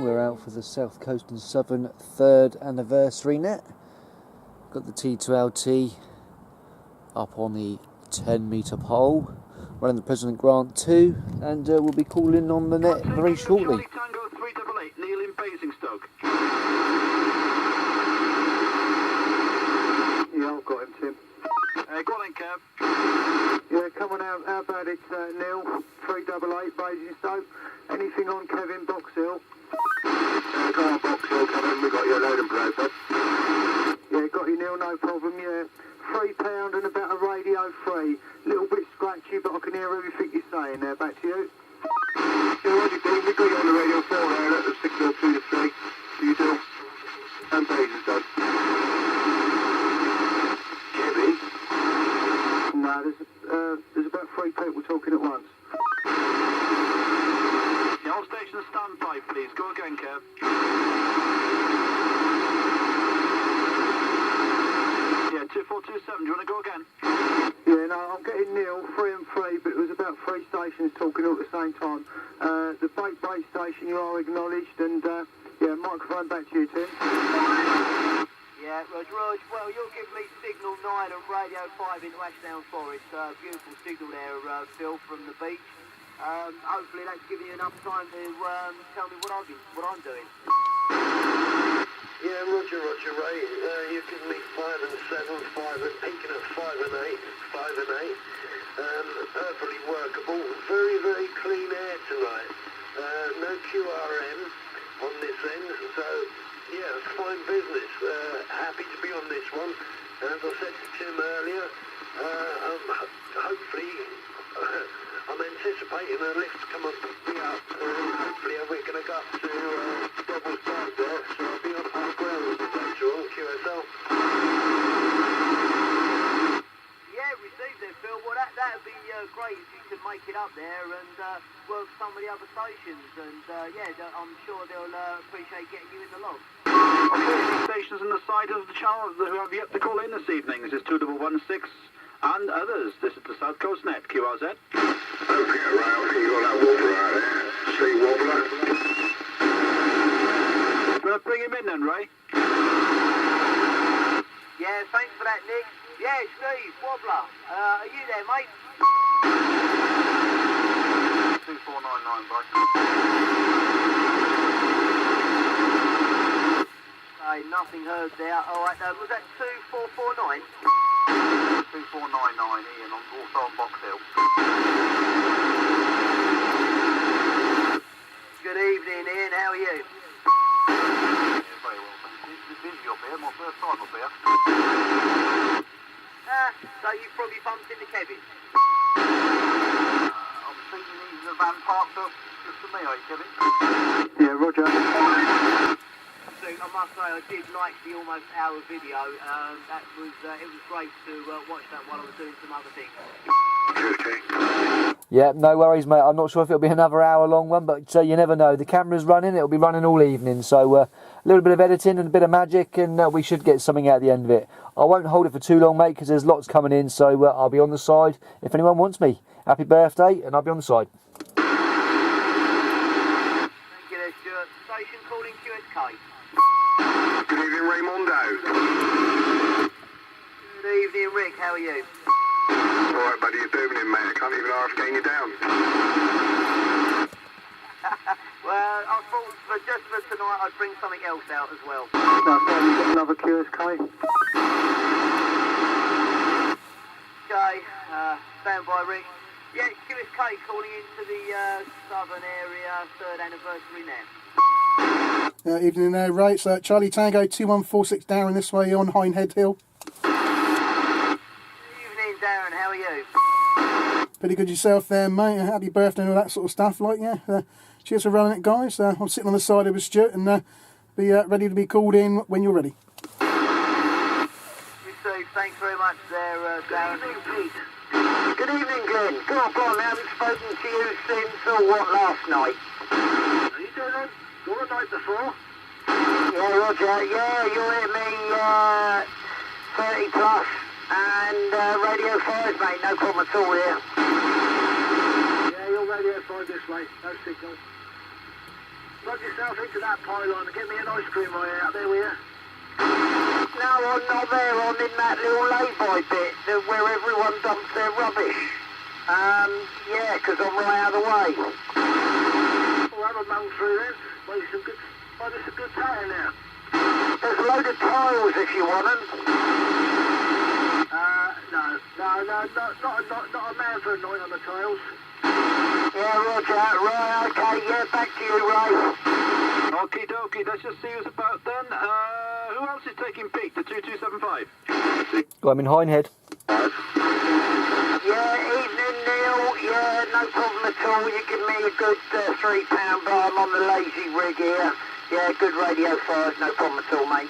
We're out for the South Coast and Southern 3rd anniversary net. Got the T2LT up on the 10 metre pole, running the President Grant 2, and we'll be calling on the net very shortly. Tango 388, Neil in Basingstoke. Yeah, I've got him, Tim. Go on then, Kev. Yeah, come on out. How about it, Neil? 388, Basingstoke. Anything on Kevin Box Hill? Go on, Box Hill, Kevin. We got your load and play, bud. Yeah, got you, Neil. No problem. Yeah, £3 and about a radio free. Little bit scratchy, but I can hear everything you're saying there. Back to you. Yeah, ready, Dean. We got you on the radio 4 there at the 602 to 3. You do. And Basingstoke. Kevin? No, there's about 3 people talking at once. Yeah, all stations stand by, please. Go again, Kev. Yeah, 2427. Do you want to go again? Yeah, no, I'm getting Neil, 3 and 3, but it was about 3 stations talking all at the same time. The bait station, you are acknowledged, and yeah, microphone back to you, Tim. Yeah, Rog, well, you'll give me signal 9 and radio 5 into Ashdown Forest. Beautiful signal there, Phil, from the beach. Hopefully that's giving you enough time to tell me what I'm doing. Yeah, Roger, Ray. You give me 5 and 7, 5 and peaking at 5 and 8, 5 and 8. Perfectly workable. Very, very clean air tonight. No QRM on this end, so yeah, fine business. Happy to be on this one. As I said to Tim earlier, hopefully I'm anticipating a lift to come up and be up. Hopefully we're going to go up to Devil's Park there, so I'll be on high ground later on QSL. Yeah, received it, Phil. Well, that'd be great if you could make it up there and work some of the other stations. And yeah, I'm sure they'll appreciate getting you in the log. Okay, stations on the side of the channel who have yet to call in this evening. This is 2116 and others. This is the South Coast Net, QRZ. Okay, Ray, I think you got that wobbler out there. See wobbler? Do you want to bring him in then, Ray? Yeah, thanks for that, Nick. Yeah, Steve, Wobbler. Are you there, mate? 2499, bud. Nothing heard there. All right, was that 2449? 2499, Ian, also on Box Hill. Good evening, Ian. How are you? Yeah, very well, thank you. It's busy up here, my first time up here. So you probably bumped into Kevin? I'm thinking he's in the van parked up just for me, are you, Kevin? Yeah, Roger. So I must say I did like the almost hour video. That was it was great to watch that while I was doing some other things. Yeah, no worries, mate. I'm not sure if it'll be another hour-long one, but you never know. The camera's running. It'll be running all evening, so a little bit of editing and a bit of magic, and we should get something out at the end of it. I won't hold it for too long, mate, because there's lots coming in, so I'll be on the side if anyone wants me. Happy birthday, and I'll be on the side. Thank you there, Stuart. Station calling QSK. Good evening, Raymondo. Good evening, Rick. How are you? Alright, buddy, you're doing it, mate. I can't even ask getting you down. Well, I thought just for tonight I'd bring something else out as well. No, so we've got another QSK. Okay, stand by, Rick. Yeah, QSK calling into the southern area, 3rd anniversary now. Evening there, Ray. It's Charlie Tango 2146 Darren this way on Hindhead Hill. Evening, Darren. How are you? Pretty good yourself there, mate. Happy birthday and all that sort of stuff, like, yeah. Cheers for running it, guys. I'm sitting on the side of a Stuart and be ready to be called in when you're ready. Received. Thanks very much there, Darren. Good evening, Glenn. Go on, I haven't spoken to you since, last night? Are you doing it? You're the night before? Yeah, Roger. Yeah, you hit me 30 plus and Radio 5, mate. No problem at all here. Yeah, you're Radio 5 this way. No signal. plug yourself into that pylon and get me an ice cream while you're out there, will you? No, I'm not there. I'm in that little lay-by bit where everyone dumps their rubbish. Yeah, because I'm right out of the way. We'll have a moan through then. Maybe some good tire now. There's a load of tiles if you want them. No, not a man for a night on the tiles. Yeah, roger. Right, okay, yeah, back to you, Ray. Okie dokie, let's just see who's about then. Who else is taking Pete, the 2275? Got him in Hindhead. Yeah, evening, Neil. Yeah, no problem at all. You give me a good £3, but I'm on the lazy rig here. Yeah, good Radio 5, no problem at all, mate.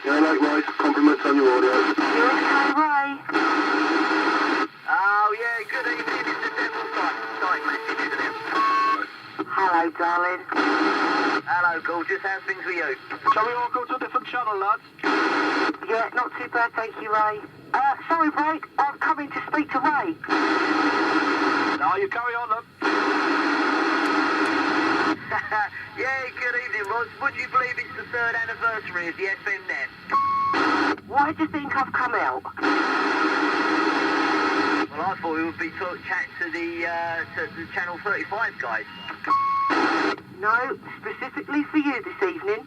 Yeah, likewise. Compliments on your audio. You okay, Ray? Oh, yeah, good evening. It's the Devil's Night message, isn't it? Hello, darling. Hello, gorgeous. How's things with you? Shall we all go to a different channel, lads? Yeah, not too bad, thank you, Ray. Sorry, Ray. I'm coming to speak to Ray. Now you carry on, then. Yeah, good evening, Roz. Would you believe it's the 3rd anniversary of the FM net? Why do you think I've come out? Well, I thought we would be chatting to the Channel 35 guys. No, specifically for you this evening.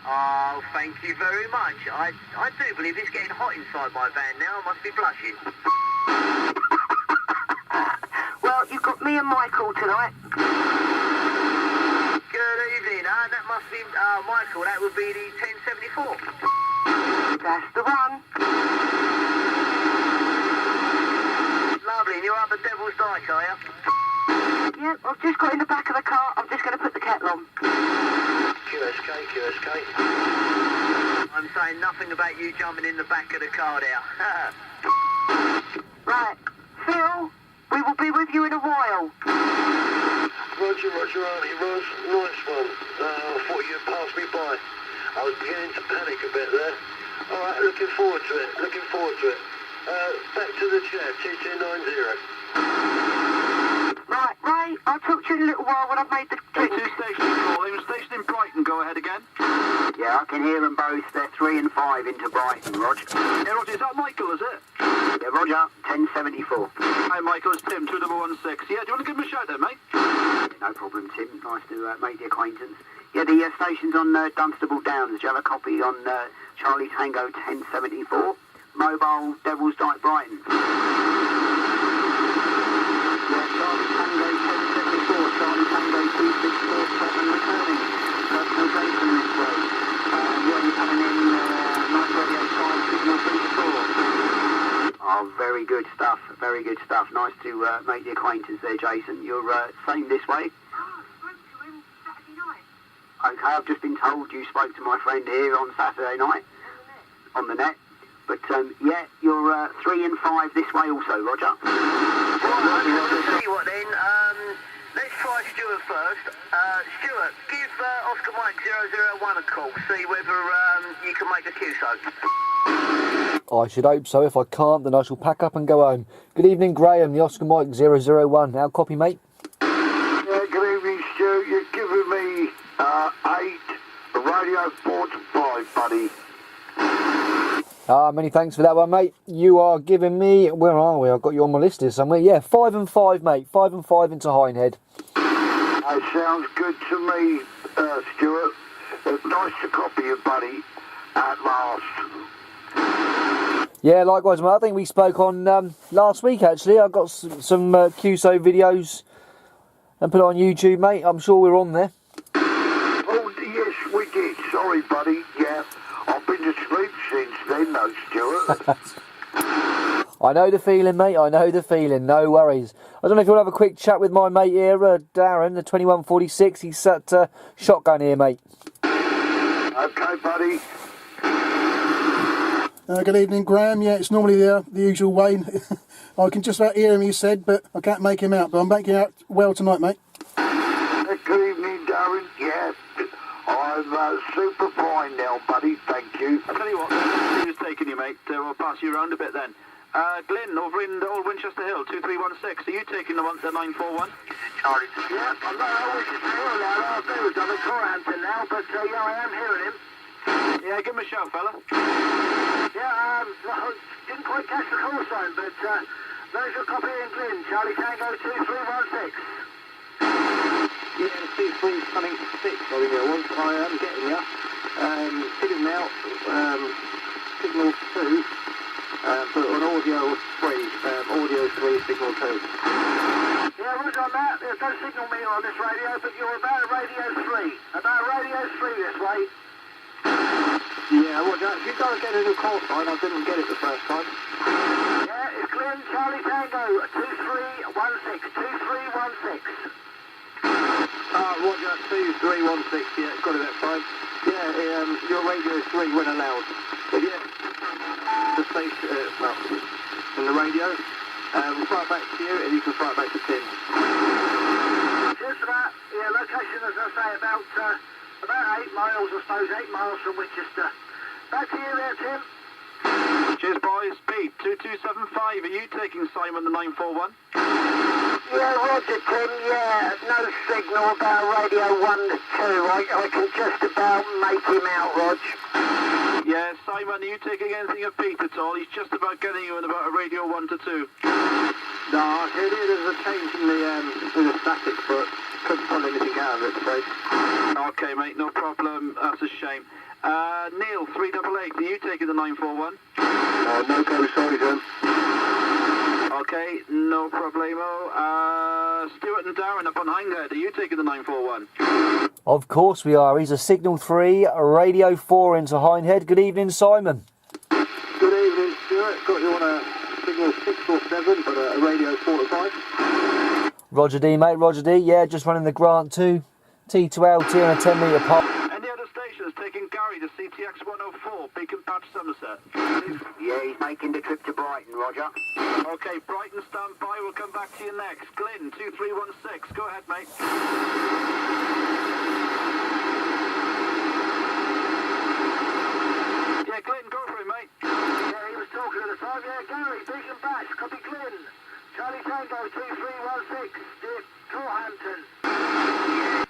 Oh, thank you very much. I do believe it's getting hot inside my van now. I must be blushing. Well, you've got me and Michael tonight. Good evening. That must be Michael. That would be the 1074. That's the one. Lovely. And you're up the Devil's Dyke, are you? Yep, I've just got in the back of the car. I'm just going to put the kettle on. QSK. I'm saying nothing about you jumping in the back of the car there. Right. Phil, we will be with you in a while. Roger, Auntie Roz. Nice one. I thought you'd pass me by. I was beginning to panic a bit there. All right, looking forward to it. Back to the chair, 2290. Right, Ray, I'll talk to you in a little while when I've made the drink. Two stations calling. Station in Brighton, go ahead again. Yeah, I can hear them both. They're 3 and 5 into Brighton, Roger. Yeah, Roger, is that Michael, is it? Yeah, Roger, 1074. Hi, Michael, it's Tim, 2116. Yeah, do you want to give him a shout then, mate? No problem, Tim. Nice to make the acquaintance. Yeah, the station's on Dunstable Downs. Do you have a copy on Charlie Tango 1074? Mobile Devil's Dyke Brighton. Yeah, Charlie Tango 1074. Charlie Tango 2647 returning. Personal Jason this way. Yeah, you're coming in nice Radio 5 signal 3 to 4. Oh, very good stuff. Very good stuff. Nice to make the acquaintance there, Jason. You're same this way. Okay, I've just been told you spoke to my friend here on Saturday night, on the net. But, yeah, you're 3 and 5 this way also, Roger. Well, I'll tell you what then, let's try Stuart first. Stuart, give Oscar Mike 001 a call, see whether you can make a QSO. I should hope so. If I can't, then I shall pack up and go home. Good evening, Graham, the Oscar Mike 001. How copy, mate? Yeah, good evening, Stu. You've given me 8, Radio 4 to 5, buddy. Many thanks for that one, mate. You are giving me... Where are we? I've got you on my list here somewhere. Yeah, 5 and 5, mate. 5 and 5 into Hindhead. That sounds good to me, Stuart. It's nice to copy you, buddy, at last. Yeah, likewise, mate. I think we spoke on last week, actually. I got some QSO videos and put it on YouTube, mate. I'm sure we're on there. Oh, yes, we did. Sorry, buddy. Yeah, I've been to sleep since then, though, Stuart. I know the feeling, mate. I know the feeling. No worries. I don't know if you want to have a quick chat with my mate here, Darren, the 2146. He's sat shotgun here, mate. Okay, buddy. Good evening, Graham. Yeah, it's normally the usual way. I can just about hear him, he said, but I can't make him out. But I'm making out well tonight, mate. Good evening, Darren. Yeah, I'm super fine now, buddy. Thank you. I'll tell you what, who's taking you, mate? We'll pass you around a bit then. Glenn, over in Old Winchester Hill, 2316. Are you taking the 941? Charlie. Yeah, I'm not at Winchester Hill now. I'll do is I'm in Corhampton now, but yeah, I am hearing him. Yeah, give him a shout, fella. Yeah, I didn't quite catch the call sign, but there's your copy in Glen. Charlie Tango 2316. Yeah, the 23 something 6, I think it was. I am getting you. Signal out, signal 2, but on audio 3, audio 3, signal 2. Yeah, Roger on that. There's no signal meter on this radio, but you're about radio 3. About radio 3 this way. Yeah, Roger. If you go and get a new call sign, I didn't get it the first time. Yeah, it's Glen, Charlie Tango 2316. 2316. Roger, 2316, yeah, got it that time. Yeah, your radio 3 went allowed. But yeah, the station, in the radio, we'll fly it back to you and you can fly it back to Tim. Cheers for that. Yeah, location, as I say, about 8 miles, I suppose, 8 miles from Winchester. Back to you there, Tim. Cheers, boys. Speed 2275. Are you taking Simon the 941? Yeah, Roger, Tim. Yeah, no signal about radio 1 to 2. I can just about make him out, Rog. Yeah, Simon, are you taking anything of Pete at all? He's just about getting you in about a radio 1 to 2. No, I hear there's a change in the static, but couldn't find anything out of it, so. Okay, mate, no problem. That's a shame. Neil, 388, are you taking the 941? No go, sorry, Jim. Okay, no problemo. Stuart and Darren up on Hindhead, are you taking the 941? Of course we are. He's a Signal 3, Radio 4 into Hindhead. Good evening, Simon. Good evening, Stuart. Got you on a signal 6 or 7, but a radio 4 to 5. Roger D, mate, Roger D. Yeah, just running the Grant 2, T2LT on a 10 metre pop. Any other stations taking Gary to CTX 104, Beacon Patch, Somerset? Yeah, he's making the trip to Brighton, Roger. Okay, Brighton, stand by. We'll come back to you next. Glyn, 2316. Go ahead, mate. Yeah, Glyn, go for it, mate. Yeah, he was talking at the time. Yeah, Gary, Beacon Bash, copy Glen. Charlie Tango 2316, Corhampton.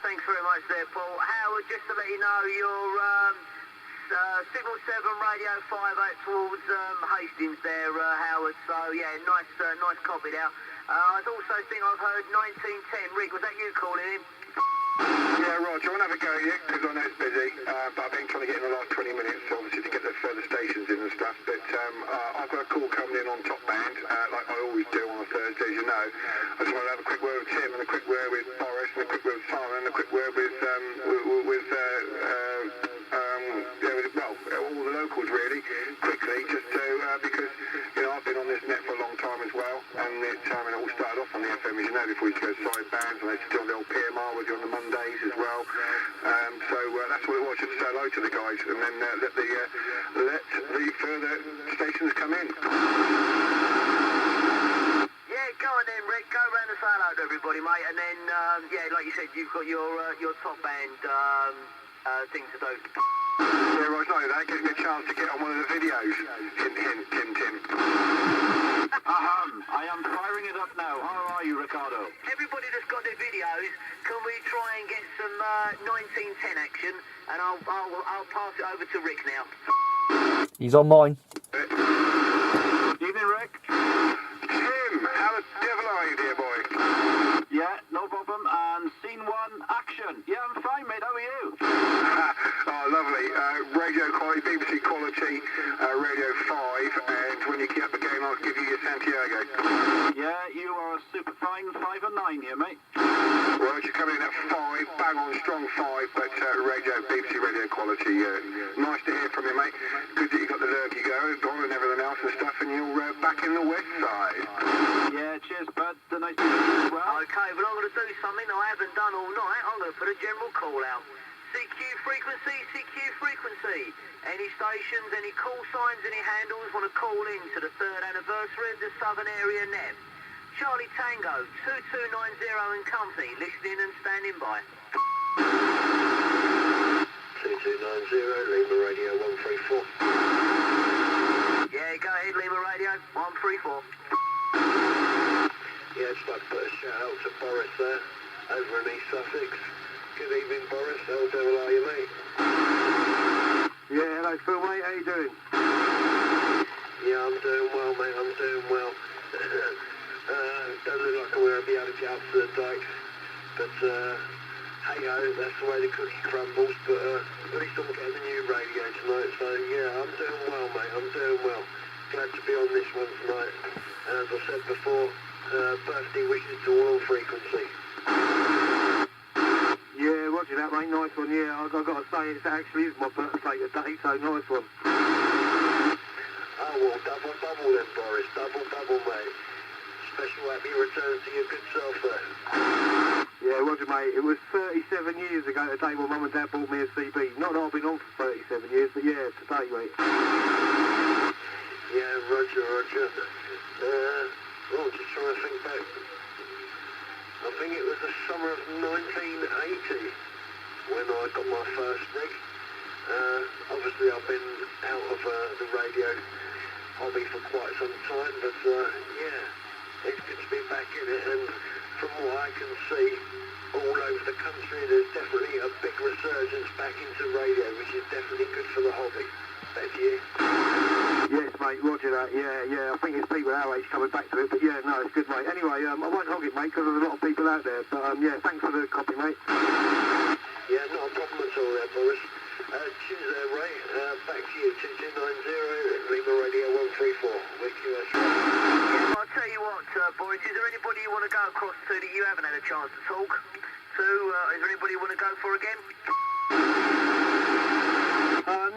Thanks very much there, Paul. Howard, just to let you know, you're Signal 7, Radio 58 towards Hastings there, Howard. So, yeah, nice copy there. I also think I've heard 1910. Rick, was that you calling him? Yeah, Roger, I won't have a go at you because I know it's busy, but I've been trying to get in the last 20 minutes, obviously, to get the further stations in and stuff. But I've got a call coming in on top band, like I always do on a Thursday, as you know. I just want to have a quick word with Tim and a quick word with Boris and a quick word with Simon and a quick word with all the locals really, quickly, just to, because, you know, I've been on this net for a long time as well, and it all started off on the FM, as you know, before you go side bands, and they still the old PMR with you on the Mondays as well. So that's what it was, just to say hello to the guys, and then let the further stations come in. Yeah, go on then, Rick. Go round and say hello to everybody, mate. And then, yeah, like you said, you've got your top band thing to do. Yeah, right, no, that gives me a chance to get on one of the videos. Hint, hint, Tim. I am firing it up now. How are you, Ricardo? Everybody that's got their videos, can we try and get some 1910 action? And I'll pass it over to Rick now. He's on mine. Evening, Rick. Tim, how the devil are you, dear boy? Yeah, no problem. And scene 1, action. Yeah, I'm fine, mate. How are you? Oh, lovely. Radio quality, BBC quality, Radio 5, and when you get up again, I'll give you your Santiago. Yeah, you are a super fine 5 and 9 here, mate. Right, you're coming in at 5, bang on strong 5, but BBC radio quality. Nice to hear from you, mate. Good that you got the lurky going and everything else and stuff, and you're back in the west side. Yeah, cheers, bud. Nice to meet you as well. Okay, but I'm going to do something I haven't done all night. I'm going to put a general call out. CQ frequency. Any stations, any call signs, any handles want to call in to the 3rd anniversary of the Southern Area NEP. Charlie Tango, 2290 and company, listening and standing by. 2290, Lima Radio 134. Yeah, go ahead, Lima Radio. 134. 134. Yeah, just like to put a shout out to Boris there, over in East Sussex. Good evening, Boris. How the devil are you, mate? Yeah, hello Phil, mate. How you doing? Yeah, I'm doing well, mate. I'm doing well. Don't look like I'm going to be able to get up to the dikes, but hey-ho, that's the way the cookie crumbles. But at least I'm getting a new radio tonight, so yeah, I'm doing well, mate. I'm doing well. Glad to be on this one tonight. And as I said before, birthday wishes to all frequency. Yeah, roger that, mate. Nice one. Yeah, I've got to say it actually is my birthday today, so nice one. Oh, well, double then, Boris. Double, mate. Special happy returns to your good self there. Yeah, roger, mate. It was 37 years ago today when Mum and Dad bought me a CB. Not that I've been on for 37 years, but yeah, today, mate. Yeah, roger. I'm just trying to think back. I think it was the summer of 1980 when I got my first rig. Obviously, I've been out of the radio hobby for quite some time, but yeah, it's good to be back in it. And from what I can see, all over the country, there's definitely a big resurgence back into radio, which is definitely good for the hobby. Back to you. Yes, mate, roger that. Yeah. I think it's people our age coming back to it, but yeah, no, it's good, mate. Anyway, I won't hog it, mate, because there's a lot of people out there. But yeah, thanks for the copy, mate. Yeah, not a problem at all there, Boris. Cheers there, Ray. Back to you, 2290, Lima Radio 134, with QS. Yeah, I'll tell you what, boys, is there anybody you want to go across to that you haven't had a chance to talk to? Is there anybody you want to go for again?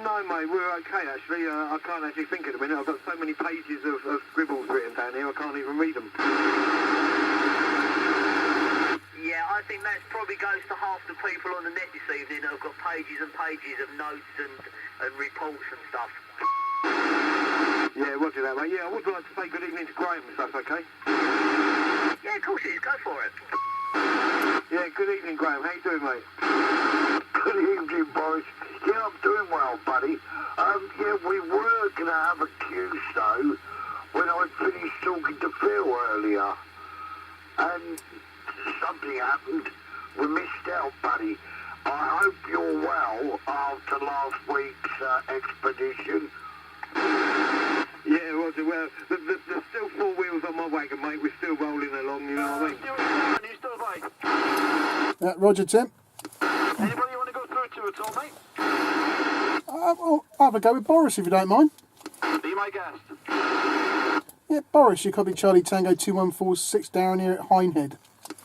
No, mate, we're okay, actually. I can't actually think at the minute. I've got so many pages of scribbles written down here, I can't even read them. Yeah, I think that probably goes to half the people on the net this evening that have got pages and pages of notes and reports and stuff. Yeah, roger that, mate. Yeah, I would like to say good evening to Graham, if that's okay. Yeah, of course it is. Go for it. Yeah, good evening, Graham. How you doing, mate? Good evening, Boris. Yeah, I'm doing well, buddy. Yeah, we were going to have a Q show when I finished talking to Phil earlier. And something happened. We missed out, buddy. I hope you're well after last week's expedition. Yeah, roger. Well, there's still four wheels on my wagon, mate. We're still rolling along, you know what I mean? You still right? Roger, Tim. Anybody you want to go through to at all, mate? I'll have a go with Boris if you don't mind. Be my guest. Yeah, Boris, you copy Charlie Tango 2146 down here at Hindhead.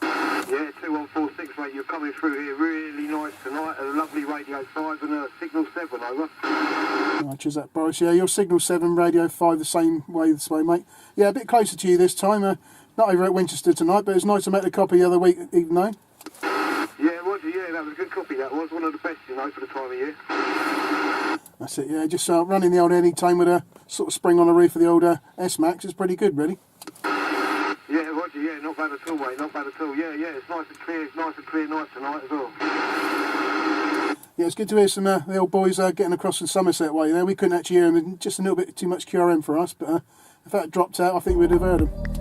Yeah, 2146, mate. You're coming through here really nice tonight. A lovely Radio 5 and a Signal 7, over. Right, cheers that, Boris. Yeah, your Signal 7, Radio 5 the same way this way, mate. Yeah, a bit closer to you this time. Not over at Winchester tonight, but it's nice to make the copy the other week, even though. Yeah, roger, yeah, that was a good copy, that was. One of the best, you know, for the time of year. That's it, yeah. Just running the old Anytime with a sort of spring on the roof of the old S-Max is pretty good, really. Yeah, roger, yeah, not bad at all, mate, not bad at all. Yeah, it's nice and clear night tonight as well. Yeah, it's good to hear some the old boys getting across the Somerset way there. We couldn't actually hear them, just a little bit too much QRM for us, but if that dropped out, I think we'd have heard them.